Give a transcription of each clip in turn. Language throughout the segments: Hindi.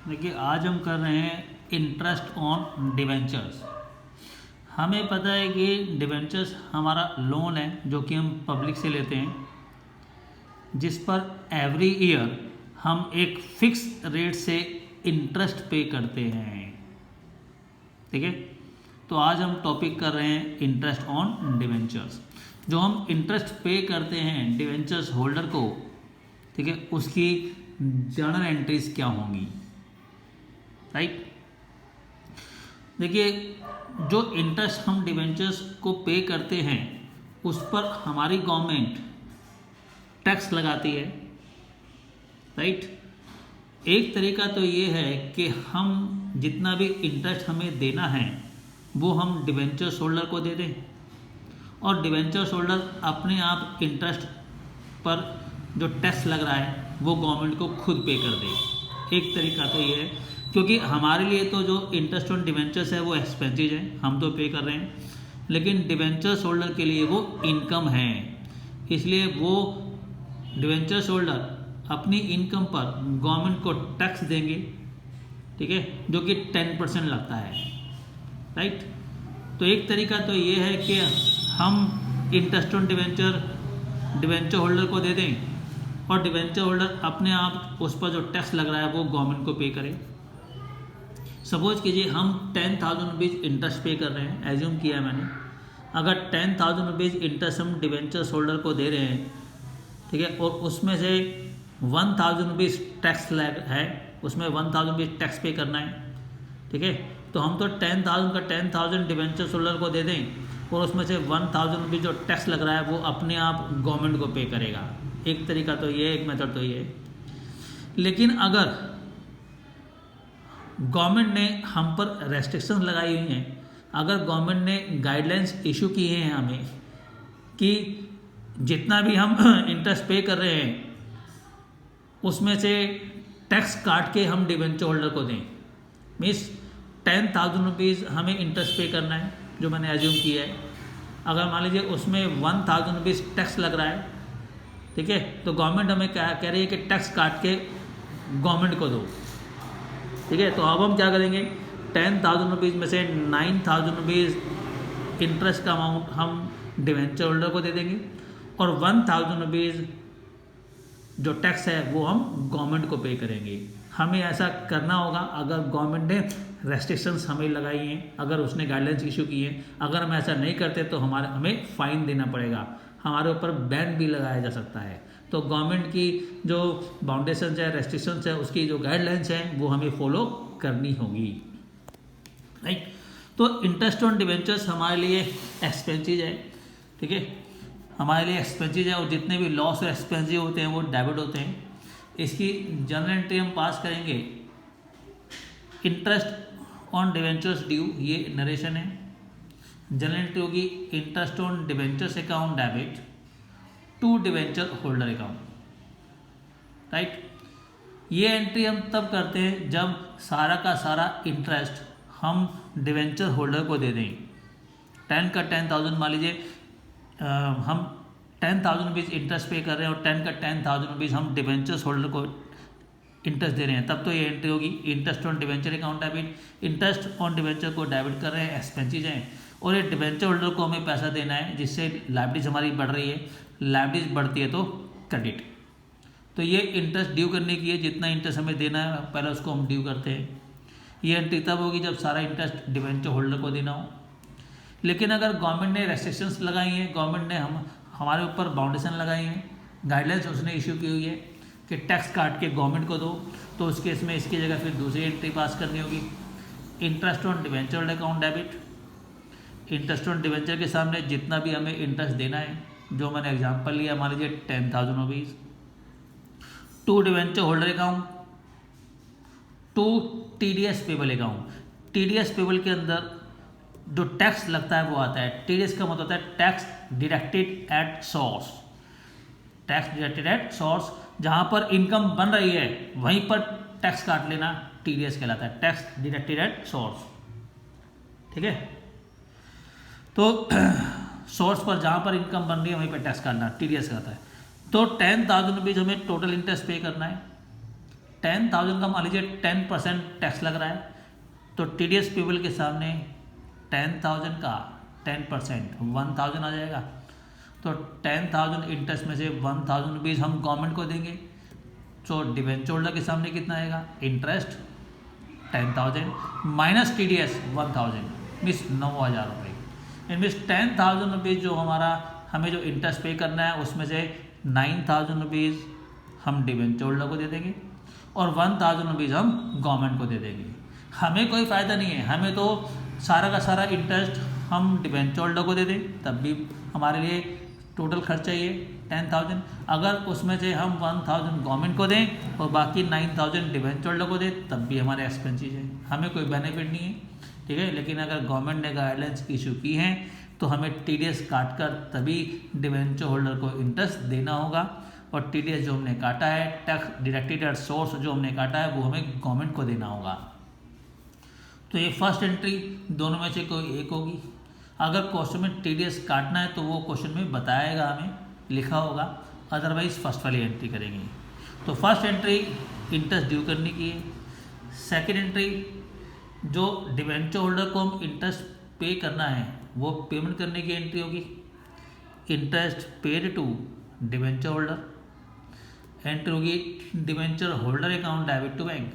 देखिए आज हम कर रहे हैं इंटरेस्ट ऑन डिवेंचर्स। हमें पता है कि डिवेंचर्स हमारा लोन है जो कि हम पब्लिक से लेते हैं, जिस पर एवरी ईयर हम एक फिक्स रेट से इंटरेस्ट पे करते हैं। ठीक है, तो आज हम टॉपिक कर रहे हैं इंटरेस्ट ऑन डिवेंचर्स। जो हम इंटरेस्ट पे करते हैं डिवेंचर्स होल्डर को, ठीक है, उसकी जर्नल एंट्रीज क्या होंगी। राइट, देखिए जो इंटरेस्ट हम डिवेंचर्स को पे करते हैं उस पर हमारी गवर्नमेंट टैक्स लगाती है। राइट, एक तरीका तो ये है कि हम जितना भी इंटरेस्ट हमें देना है वो हम डिवेंचर्स होल्डर को दे दें और डिवेंचर्स होल्डर अपने आप इंटरेस्ट पर जो टैक्स लग रहा है वो गवर्नमेंट को खुद पे कर दे। एक तरीका तो ये है, क्योंकि हमारे लिए तो जो इंटरेस्ट ऑन डिवेंचर्स है वो एक्सपेंसिव है, हम तो पे कर रहे हैं, लेकिन डिवेंचर्स होल्डर के लिए वो इनकम है। इसलिए वो डिवेंचर्स होल्डर अपनी इनकम पर गवर्नमेंट को टैक्स देंगे, ठीक है, जो कि 10% लगता है। राइट, तो एक तरीका तो ये है कि हम इंटरेस्ट ऑन डिवेंचर होल्डर को दे दें और डिवेंचर होल्डर अपने आप उस पर जो टैक्स लग रहा है वो गवर्नमेंट को पे करे। सपोज कीजिए हम 10,000 रुपीज़ इंटरेस्ट पे कर रहे हैं, एज्यूम किया है मैंने। अगर 10,000 रुपीज़ इंटरेस्ट हम डिवेंचर्स होल्डर को दे रहे हैं, ठीक है, और उसमें से 1,000 रुपीज़ टैक्स है, उसमें 1,000 रुपीज़ टैक्स पे करना है। ठीक है, तो हम तो 10,000 का 10,000 डिवेंचर्स होल्डर को दे दें और उसमें से 1,000 रुपीज़ जो टैक्स लग रहा है वो अपने आप गवर्नमेंट को पे करेगा। एक तरीका तो ये, एक मेथड तो ये है। लेकिन अगर गवर्नमेंट ने हम पर रेस्ट्रिक्शंस लगाई हुई हैं, अगर गवर्नमेंट ने गाइडलाइंस इशू किए हैं हमें कि जितना भी हम इंटरेस्ट पे कर रहे हैं उसमें से टैक्स काट के हम डिवेंचर होल्डर को दें, मीन्स 10,000 रुपीज़ हमें इंटरेस्ट पे करना है जो मैंने एज्यूम किया है। अगर मान लीजिए उसमें 1,000 रुपीज़ टैक्स लग रहा है, ठीक है, तो गवर्नमेंट हमें क्या कह रही है कि टैक्स काट के गवर्नमेंट को दो। ठीक है, तो अब हम क्या करेंगे, 10,000 रुपीज़ में से 9,000 रुपीज़ इंटरेस्ट का अमाउंट हम डिवेंचर होल्डर को दे देंगे और 1,000 रुपीज़ जो टैक्स है वो हम गवर्नमेंट को पे करेंगे। हमें ऐसा करना होगा अगर गवर्नमेंट ने रेस्ट्रिक्शंस हमें लगाई हैं, अगर उसने गाइडलाइंस इशू की हैं। अगर हम ऐसा नहीं करते तो हमें फ़ाइन देना पड़ेगा, हमारे ऊपर बैन भी लगाया जा सकता है। तो गवर्नमेंट की जो बाउंडेशंस है, रेस्ट्रिक्शंस है, उसकी जो गाइडलाइंस हैं वो हमें फॉलो करनी होगी। राइट, तो इंटरेस्ट ऑन डिवेंचर्स हमारे लिए एक्सपेंसिव है। ठीक है, हमारे लिए एक्सपेंसिव है और जितने भी लॉस और एक्सपेंसिव होते हैं वो डेबिट होते हैं। इसकी जर्नल एंट्री हम पास करेंगे, इंटरेस्ट ऑन डिवेंचर्स ड्यू, ये नरेशन है। जर्नल एंट्री होगी interest on debentures account debit to debenture holder account. Right, ये एंट्री हम तब करते हैं जब सारा का सारा इंटरेस्ट हम डिवेंचर होल्डर को दे दें। 10 का 10,000 मान लीजिए हम 10,000 रुपीज़ इंटरेस्ट पे कर रहे हैं और 10 का 10,000 रुपीज़ हम डिवेंचर्स होल्डर को इंटरेस्ट दे रहे हैं, तब तो ये एंट्री होगी interest on debenture account debit. Interest on debenture को डेबिट कर रहे हैं, एक्सपेंसिव हैं, और ये डिवेंचर होल्डर को हमें पैसा देना है जिससे लाइबिलिटीज हमारी बढ़ रही है। लाइबिलिटीज बढ़ती है तो क्रेडिट, तो ये इंटरेस्ट ड्यू करने की है, जितना इंटरेस्ट हमें देना है पहले उसको हम ड्यू करते हैं। ये एंट्री तब होगी जब सारा इंटरेस्ट डिवेंचर होल्डर को देना हो। लेकिन अगर गवर्नमेंट ने रेस्ट्रिक्शंस लगाई हैं, गवर्नमेंट ने हमारे ऊपर बाउंडेशन लगाई हैं, गाइडलाइंस उसने इशू की हुई है कि टैक्स काट के गवर्नमेंट को दो, तो उस केस में इसकी जगह फिर दूसरी एंट्री पास करनी होगी, interest on debenture holder account debit. Interest on debenture के सामने जितना भी हमें इंटरेस्ट देना है, जो मैंने एग्जाम्पल लिया, मान लीजिए 10,000 rupees, to debenture holder account to TDS payable account. TDS payable के अंदर जो टैक्स लगता है वो आता है, TDS का मतलब होता है tax deducted at source. Tax deducted at source, जहाँ पर इनकम बन रही है वहीं पर टैक्स काट लेना TDS कहलाता है, टैक्स डिडक्टेड एट सोर्स। ठीक है, तो सोर्स पर जहाँ पर इनकम बन रही है वहीं पर टैक्स काटना TDS कहलाता है। तो 10,000 रुपीज़ हमें टोटल इंटरेस्ट पे करना है। 10,000 का मान लीजिए 10% टैक्स लग रहा है, तो TDS पेबल के सामने 10,000 का 10% 1,000 आ जाएगा। तो 10,000 इंटरेस्ट में से 1,000 रुपीज़ हम गवर्नमेंट को देंगे। तो डिवेंचर होल्डर के सामने कितना आएगा, इंटरेस्ट 10,000 माइनस TDS 1,000 मीन्स 9,000 रुपये। इन मीन्स 10,000 रुपीज़ जो हमें जो इंटरेस्ट पे करना है उसमें से 9,000 रुपीज़ हम डिवेंचर होल्डर को दे देंगे और 1,000 रुपीज़ हम गवर्नमेंट को दे देंगे। हमें कोई फ़ायदा नहीं है, हमें तो सारा का सारा इंटरेस्ट हम डिवेंचर होल्डर को दे दें तब भी हमारे लिए टोटल खर्चा ये 10,000। अगर उसमें से हम 1,000 गवर्नमेंट को दें और बाकी 9,000 डिवेंचर होल्डर को दें तब भी हमारे एक्सपेंसेस हैं, हमें कोई बेनिफिट नहीं है, ठीक है। लेकिन अगर गवर्नमेंट ने गाइडलाइंस इशू की हैं तो हमें TDS काट कर तभी डिवेंचर होल्डर को इंटरेस्ट देना होगा और TDS जो हमने काटा है, टैक्स डिडक्टेड एट सोर्स जो हमने काटा है वो हमें गवर्नमेंट को देना होगा। तो ये फर्स्ट एंट्री दोनों में से कोई एक होगी। अगर क्वेश्चन में TDS काटना है तो वो क्वेश्चन में बताएगा, हमें लिखा होगा, अदरवाइज फर्स्ट वाली एंट्री करेंगे। तो फर्स्ट एंट्री इंटरेस्ट ड्यू करने की है। सेकेंड एंट्री जो डिवेंचर होल्डर को हम इंटरेस्ट पे करना है वो पेमेंट करने की एंट्री होगी। Interest paid to debenture holder, entry होगी debenture holder account debit to bank.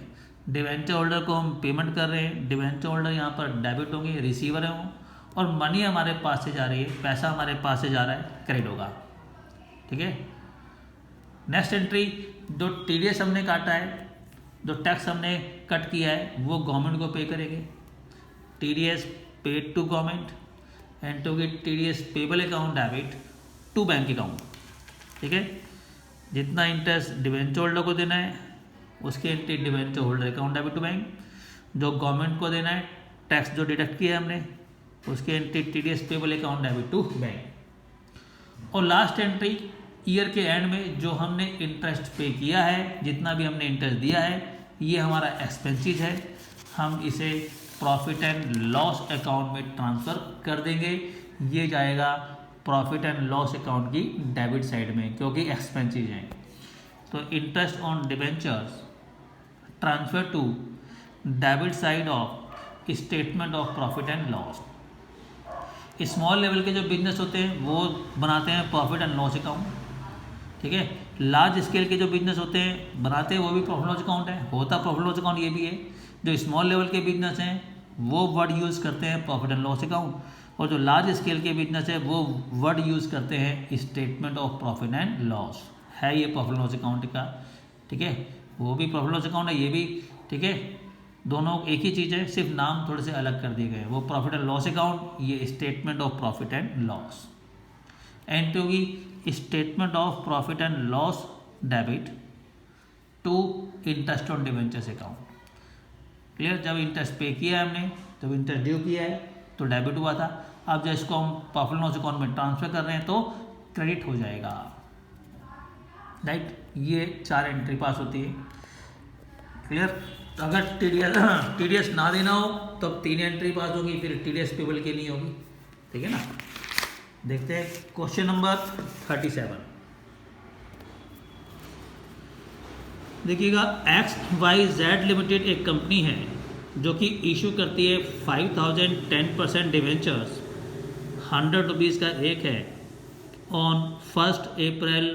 Debenture holder को हम पेमेंट कर रहे हैं, डिवेंचर होल्डर यहाँ पर डेबिट होंगे, रिसीवर है वो, और मनी हमारे पास से जा रही है, पैसा हमारे पास से जा रहा है, क्रेडिट होगा, ठीक है। नेक्स्ट एंट्री जो TDS हमने काटा है, जो टैक्स हमने कट किया है वो गवर्नमेंट को पे करेंगे। TDS paid to government, entry होगी TDS payable account debit to bank account, ठीक है। जितना इंटरेस्ट डिवेंचर होल्डर को देना है उसकी entry debenture holder account debit to bank, जो गवर्नमेंट को देना है टैक्स जो डिडक्ट किया है हमने उसकी entry TDS payable account debit to bank. और लास्ट एंट्री ईयर के एंड में जो हमने इंटरेस्ट पे किया है, जितना भी हमने इंटरेस्ट दिया है, ये हमारा एक्सपेंसेस है, हम इसे प्रॉफिट एंड लॉस अकाउंट में ट्रांसफ़र कर देंगे। ये जाएगा प्रॉफिट एंड लॉस अकाउंट की डेबिट साइड में क्योंकि एक्सपेंसेस हैं। तो interest on debentures transfer to debit side of statement of profit and loss. Small level के जो बिजनेस होते हैं वो बनाते हैं प्रॉफिट एंड लॉस अकाउंट, ठीक है। लार्ज स्केल के जो बिजनेस होते हैं बनाते हैं वो भी प्रॉफिट लॉस अकाउंट है, होता प्रॉफिट लॉस अकाउंट ये भी है। जो स्मॉल लेवल के बिजनेस हैं वो वर्ड यूज़ करते हैं प्रॉफिट एंड लॉस अकाउंट, और जो लार्ज स्केल के बिजनेस है वो वर्ड यूज़ करते हैं statement of profit and loss. है ये प्रॉफिट लॉस अकाउंट का, ठीक है, वो भी प्रॉफिट लॉस अकाउंट है, ये भी, ठीक है। दोनों एक ही चीज़ है, सिर्फ नाम थोड़े से अलग कर दिए गए। वो प्रॉफिट एंड लॉस अकाउंट, ये statement of profit and loss. Entry होगी statement of profit and loss debit to interest on debentures account. Clear, जब इंटरेस्ट पे किया है हमने, जब इंटरेस्ट ड्यू किया है तो डेबिट हुआ था, अब जब इसको हम प्रॉफिट एंड लॉस अकाउंट में ट्रांसफर कर रहे हैं तो क्रेडिट हो जाएगा, राइट। ये 4 एंट्री पास होती है। क्लियर, अगर TDS ना देना हो तब 3 एंट्री पास होगी, फिर TDS पेबल के लिए होगी, ठीक है ना। देखते हैं क्वेश्चन नंबर 37। देखिएगा, XYZ लिमिटेड एक कंपनी है जो कि इशू करती है 5,000 10% डिवेंचर्स, 100 रुपीज़ का एक है, ऑन 1 अप्रैल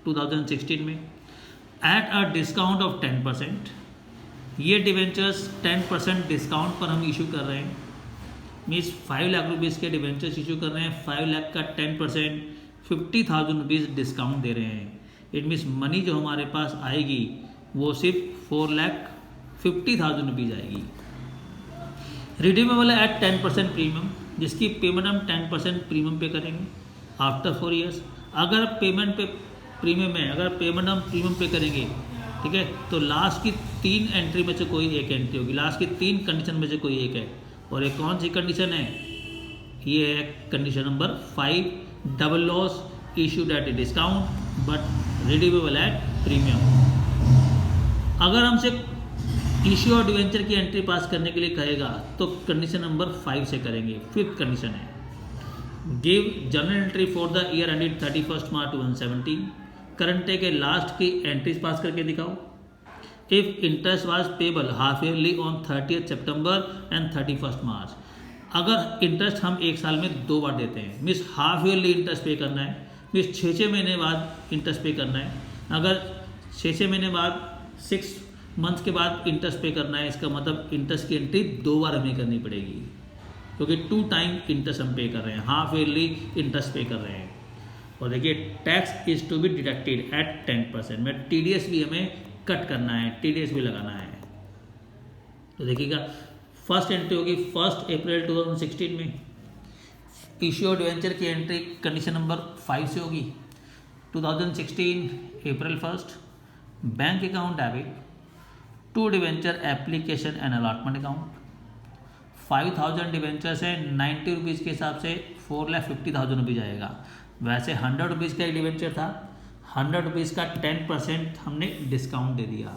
2016 में एट अ डिस्काउंट ऑफ 10%। ये डिवेंचर्स 10% डिस्काउंट पर हम इशू कर रहे हैं, मीन्स 5 लाख रुपीज़ के डिवेंचर्स इशू कर रहे हैं, 5 लाख का 10% 50,000 रुपीज़ डिस्काउंट दे रहे हैं। इट मीन्स मनी जो हमारे पास आएगी वो सिर्फ 4,50,000 रुपीज़ आएगी। रिडीमेबल है एट 10% प्रीमियम, जिसकी पेमेंट हम 10% प्रीमियम पे करेंगे आफ्टर 4 ईयर्स। अगर पेमेंट पे प्रीमियम है, अगर पेमेंट हम प्रीमियम पे करेंगे, ठीक है, तो लास्ट की 3 एंट्री में से कोई एक एंट्री होगी, लास्ट की 3 कंडीशन में से कोई एक है। और ये कौन सी कंडीशन है? ये है condition number 5, double loss issued at a discount but redeemable at premium. अगर हमसे इश्यू और डिवेंचर की एंट्री पास करने के लिए कहेगा तो कंडीशन नंबर 5 से करेंगे। 5th कंडीशन है, give journal entry for the year ended 31 March 2017। Current day के लास्ट की एंट्रीज पास करके दिखाओ। If interest was payable half yearly on 30 September and 31 मार्च। अगर इंटरेस्ट हम एक साल में 2 बार देते हैं, मीन्स हाफ ईयरली इंटरेस्ट पे करना है, मीन्स 6 महीने बाद इंटरेस्ट पे करना है। अगर 6 महीने बाद 6 मंथ के बाद इंटरेस्ट पे करना है, इसका मतलब इंटरेस्ट की एंट्री 2 बार हमें करनी पड़ेगी, क्योंकि 2 टाइम इंटरेस्ट हम पे कर रहे हैं, हाफ ईयरली इंटरेस्ट पे कर रहे हैं। और देखिए tax is to be deducted at 10%, में टीडीएस भी हमें कट करना है, टीडीएस भी लगाना है। तो देखिएगा फर्स्ट एंट्री होगी 1 अप्रैल 2016 में, इश्यू डिवेंचर की एंट्री कंडीशन नंबर 5 से होगी। 2016 April 1 bank account debit to debenture application and allotment account. 5000 debentures है, 90 रुपीज़ के हिसाब से 4,50,000 रुपीज़ आएगा। वैसे 100 रुपीज़ का डिवेंचर था, 100 रुपीज़ का 10% हमने डिस्काउंट दे दिया,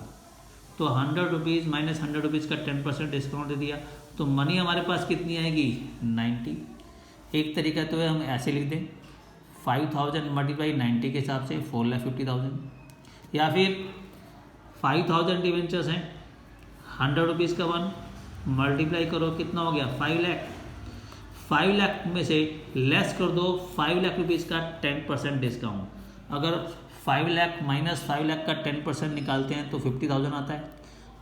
तो 100 रुपीज़ माइनस 100 रुपीज़ का 10% डिस्काउंट दे दिया, तो मनी हमारे पास कितनी आएगी 90। एक तरीका तो है हम ऐसे लिख दें 5000 मल्टीप्लाई 90 के हिसाब से 4,50,000, या फिर 5000 डिवेंचर्स हैं, 100 रुपीज़ का 1 मल्टीप्लाई करो, कितना हो गया 5 लाख। 5 लाख में से लेस कर दो 5 लाख रुपीज़ का 10% डिस्काउंट। अगर 5 लाख माइनस 5 लाख का 10% निकालते हैं तो 50,000 आता है।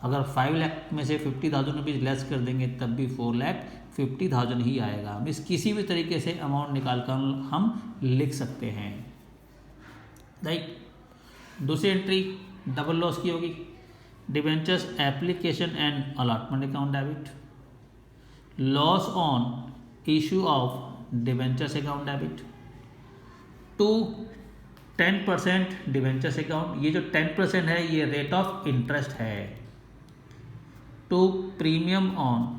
अगर 5 लाख में से 50,000 रुपीज़ लेस कर देंगे तब भी 4,50,000 ही आएगा। मीन्स किसी भी तरीके से अमाउंट निकाल कर हम लिख सकते हैं, राइट। दूसरी एंट्री डबल लॉस की होगी, debentures application and allotment account debit, loss on issue of debentures account debit to 10% debentures account. ये जो 10% है ये रेट ऑफ इंटरेस्ट है, to premium on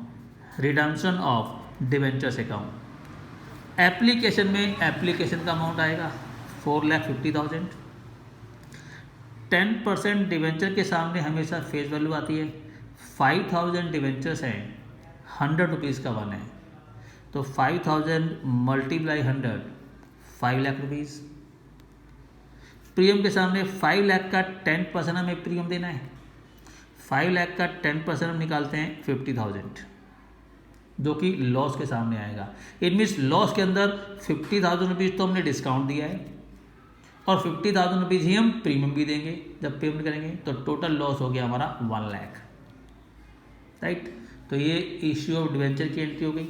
redemption of debentures account. Application में एप्लीकेशन का अमाउंट आएगा 4,50,000। 10% डिवेंचर के सामने हमेशा फेस वैल्यू आती है। 5000 डिवेंचर्स हैं, 100 रुपीज़ का 1 है, तो 5000 मल्टीप्लाई 100 5 लाख रुपीज़। प्रीमियम के सामने 5 लाख का 10% हमें प्रीमियम देना है। 5 लाख का 10% हम निकालते हैं 50,000, जो कि लॉस के सामने आएगा। इट मीन्स लॉस के अंदर 50,000 रुपीज़ तो हमने डिस्काउंट दिया है और 50,000 रुपीज़ ही हम प्रीमियम भी देंगे जब पेमेंट करेंगे, तो टोटल लॉस हो गया हमारा 1 लाख, राइट। तो ये इश्यू ऑफ डिवेंचर की एंट्री हो गई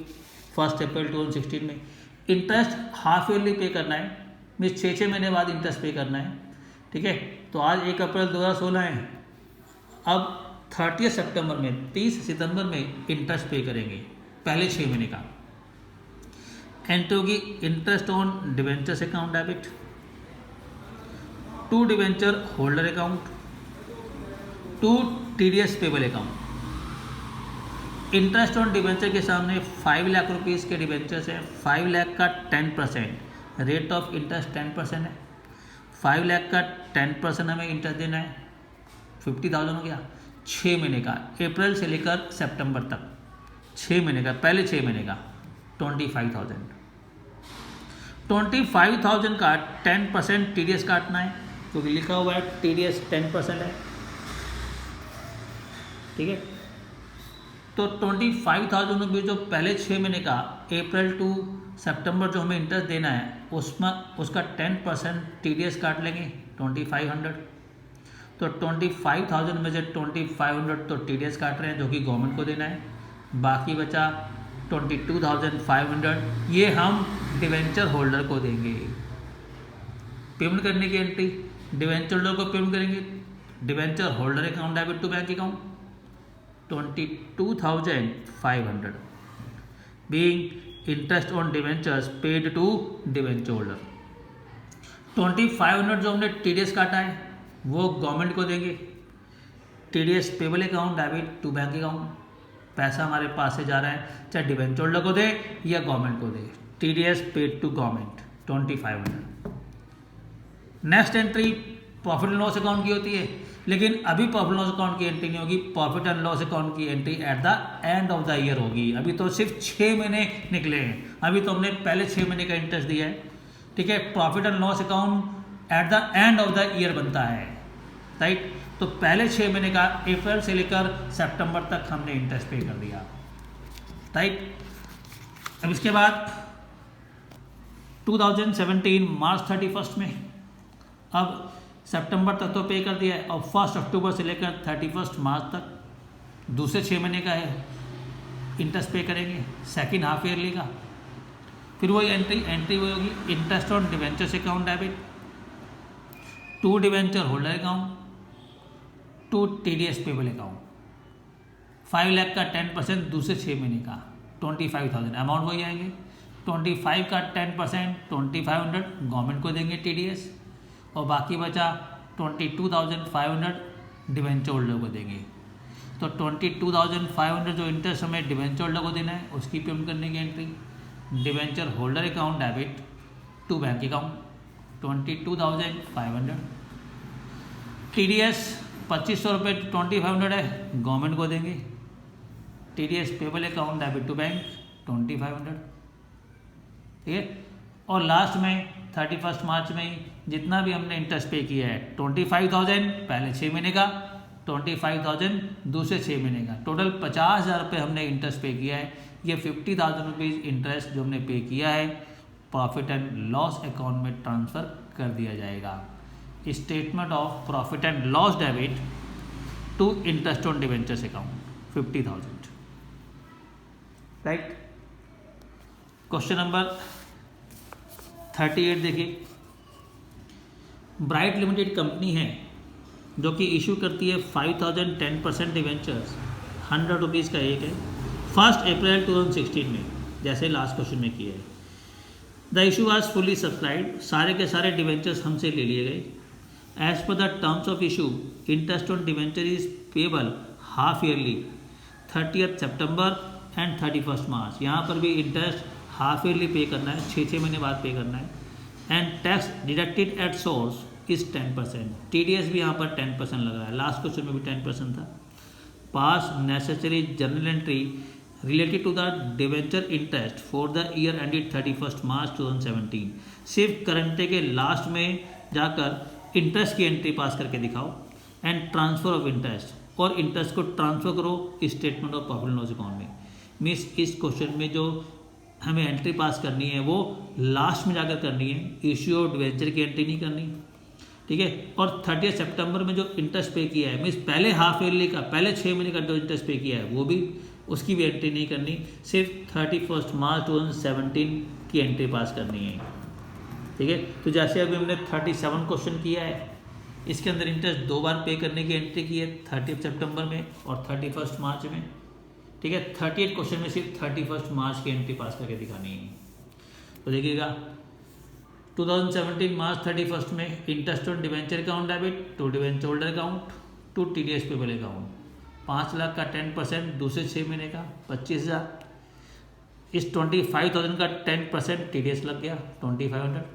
1 अप्रैल 2016 में। इंटरेस्ट हाफ ईयरली पे करना है, मीन्स 6 महीने बाद इंटरेस्ट पे करना है, ठीक है। तो आज 1 अप्रैल 2016 है, अब 30 सितंबर में 30 सितंबर में इंटरेस्ट पे करेंगे पहले 6 महीने का। एंट्री होगी interest on debentures account debit to debenture holder account to TDS payable account. Interest on debenture के सामने 5 लाख रुपीज़ के डिवेंचर्स हैं, 5 लाख का 10%, रेट ऑफ इंटरेस्ट 10% है। 5 लाख का 10% हमें इंटरेस्ट देना है, 50,000 हो गया। 6 महीने का, अप्रैल से लेकर सितंबर तक 6 महीने का, पहले 6 महीने का 25,000। 25,000 का 10% टीडीएस काटना है, क्योंकि लिखा हुआ है टीडीएस 10% है, ठीक है। तो 25,000 रुपये जो पहले 6 महीने का अप्रैल टू सितंबर जो हमें इंटरेस्ट देना है उसमें उसका 10% टीडीएस काट लेंगे 2500। तो 25,000 में से 2500 तो टीडीएस काट रहे हैं जो कि गवर्नमेंट को देना है, बाकी बचा 22,500 ये हम डिवेंचर होल्डर को देंगे। पेमेंट करने की एंट्री डिवेंचर होल्डर को पेमेंट करेंगे, debenture holder account debit to bank account 22,500 being interest on debentures paid to debenture holder। 2500 जो हमने टीडीएस काटा है वो गवर्नमेंट को देंगे, TDS payable account debit to bank account. पैसा हमारे पास से जा रहा है, चाहे डिवेंचर होल्डर को दे या गवर्नमेंट को दे, TDS paid to government 2500। Next entry profit and loss account की होती है, लेकिन अभी प्रॉफिट लॉस अकाउंट की एंट्री नहीं होगी, प्रॉफिट एंड लॉस अकाउंट की entry at the end of the year होगी। अभी तो सिर्फ 6 महीने निकले हैं, अभी तो हमने पहले 6 महीने का इंटरेस्ट दिया है, ठीक है। Profit and loss account eight the end of the year बनता है, राइट। तो पहले 6 महीने का अप्रैल से लेकर सितंबर तक हमने इंटरेस्ट पे कर दिया, राइट। अब इसके बाद 2017 मार्च 31 में, अब सितंबर तक तो पे कर दिया है, अब 1 अक्टूबर से लेकर 31 मार्च तक दूसरे 6 महीने का है इंटरेस्ट पे करेंगे, सेकेंड हाफ ईयरली का। फिर वही एंट्री वही होगी, interest on debentures account debit to debenture holder account to TDS payable account. 5 lakh का 10% दूसरे 6 महीने का 25,000 अमाउंट वही आएंगे। 25 का 10% 2500 गवर्नमेंट को देंगे TDS, और बाकी बचा 22,500 डिवेंचर होल्डर को देंगे। तो 22,500 जो इंटरेस्ट हमें डिवेंचर होल्डर को देना है उसकी पेमेंट करने की entry, debenture holder account debit to bank account 22,500। TDS 2500 रुपये 2500 है, गवर्नमेंट को देंगे। TDS payable account debit to bank 2500, ठीक है। और लास्ट में 31 मार्च में ही जितना भी हमने इंटरेस्ट पे किया है 25,000 पहले 6 महीने का, 25,000 दूसरे 6 महीने का, टोटल 50,000 रुपये हमने इंटरेस्ट पे किया है। ये 50,000 रुपीज़ इंटरेस्ट जो हमने पे किया है प्रॉफिट एंड लॉस अकाउंट में ट्रांसफ़र कर दिया जाएगा। Statement of profit and loss debit to interest on debentures account 50,000, right. Question number 38 देखिए, ब्राइट लिमिटेड कंपनी है जो कि इशू करती है 5,000 10% डिवेंचर्स, 100 रुपीज़ का एक है, 1 अप्रैल 2016 में, जैसे लास्ट क्वेश्चन में किया है। The issue was fully subscribed, सारे के सारे डिवेंचर्स हमसे ले लिए गए। As per the terms of issue interest on debenture is payable half yearly 30 September and 31 March. यहाँ पर भी इंटरेस्ट हाफ ईयरली पे करना है, 6 महीने बाद पे करना है। And tax deducted at source is 10%। TDS भी यहाँ पर 10% लग रहा है, लास्ट क्वेश्चन में भी 10% था। Pass necessary journal entry related to the debenture interest for the year ended 31 March 2017। सिर्फ करंटे के लास्ट में जाकर इंटरेस्ट की एंट्री पास करके दिखाओ एंड ट्रांसफर ऑफ इंटरेस्ट, और इंटरेस्ट को ट्रांसफर करो statement of profit and loss account में। मीन्स इस क्वेश्चन में जो हमें एंट्री पास करनी है वो लास्ट में जाकर करनी है, इश्यू ऑफ डिवेंचर की एंट्री नहीं करनी, ठीक है। और 30 सितंबर में जो इंटरेस्ट पे किया है, मीन्स पहले हाफ ईयरली का पहले 6 महीने का जो इंटरेस्ट पे किया है वो भी, उसकी भी एंट्री नहीं करनी, सिर्फ 31 मार्च 2017 की एंट्री पास करनी है, ठीक है। तो जैसे अभी हमने 37 क्वेश्चन किया है, इसके अंदर इंटरेस्ट 2 बार पे करने की एंट्री की है, 30 सितंबर में और 31 मार्च में, ठीक है। 38 क्वेश्चन में सिर्फ 31 मार्च की एंट्री पास करके दिखानी है। तो देखिएगा 2017 मार्च 31 में interest on debenture account debit to debenture holder account to TDS payable account, 5 lakh का 10% दूसरे 6 महीने का 25,000। इस 25,000 का 10% TDS लग गया 2500,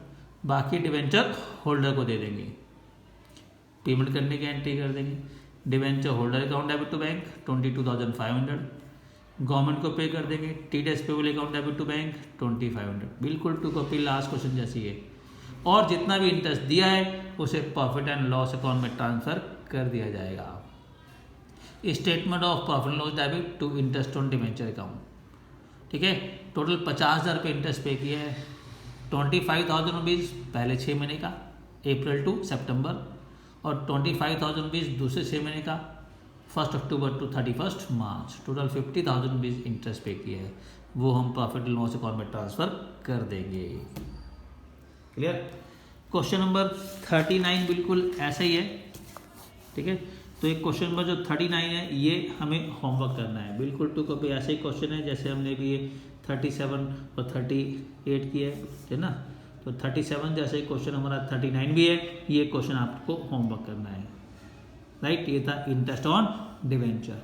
बाकी डिवेंचर होल्डर को दे देंगे, पेमेंट करने की एंट्री कर देंगे। Debenture holder account debit to bank 22,500, government को पे कर देंगे। TDS payable account debit to bank 2500, बिल्कुल टू कॉपी लास्ट क्वेश्चन जैसी है। और जितना भी इंटरेस्ट दिया है उसे प्रॉफिट एंड लॉस अकाउंट में ट्रांसफर कर दिया जाएगा। Statement of profit and loss debit to interest on debenture account, ठीक है। टोटल 50,000 रुपये इंटरेस्ट पे किया है, 25,000 रुपीज़ पहले 6 महीने का अप्रैल टू सितंबर, और 25,000 रुपीज़ दूसरे 6 महीने का 1 October to 31 March. Total 50,000 rupees interest pay किया है, वो हम प्रॉफिट एंड लॉस अकाउंट में ट्रांसफ़र कर देंगे। क्लियर। क्वेश्चन नंबर 39 बिल्कुल ऐसा ही है, ठीक है। तो एक क्वेश्चन नंबर जो 39 है ये हमें होमवर्क करना है, बिल्कुल टू कॉपी ऐसा ही क्वेश्चन है जैसे हमने भी ये 37 और 38 किया है ना। तो 37 जैसे क्वेश्चन हमारा 39 भी है, ये क्वेश्चन आपको होमवर्क करना है, राइट। ये था इंटरेस्ट ऑन डिवेंचर।